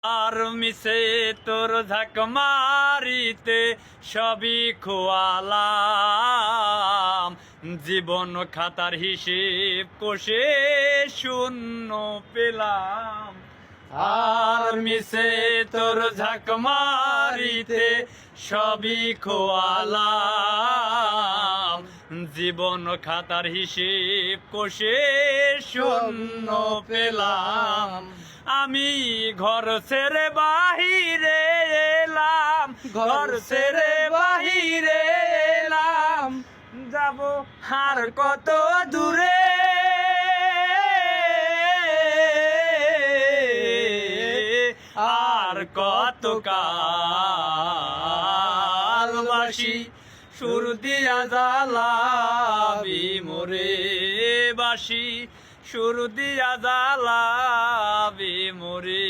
আর মিশে তোর ঝাঁক মারিতে সবই খোয়ালাম, জীবন খাতার হিসেব কষে শূন্য পেলাম। আর মিশে তোর ঝাঁক মারিতে সবই খোয়ালাম, জীবন খাতার হিসেব কষে শূন্য পেলাম। আমি ঘর ছেড়ে বাহিরে এলাম, ঘর ছেড়ে বাহিরে এলাম, যাব আর কত দূরে। আর কত কাল বাসি সুর দিয়া জ্বালাবি মোরে, বাসি সুর দিয়া জ্বালাবি মোরে।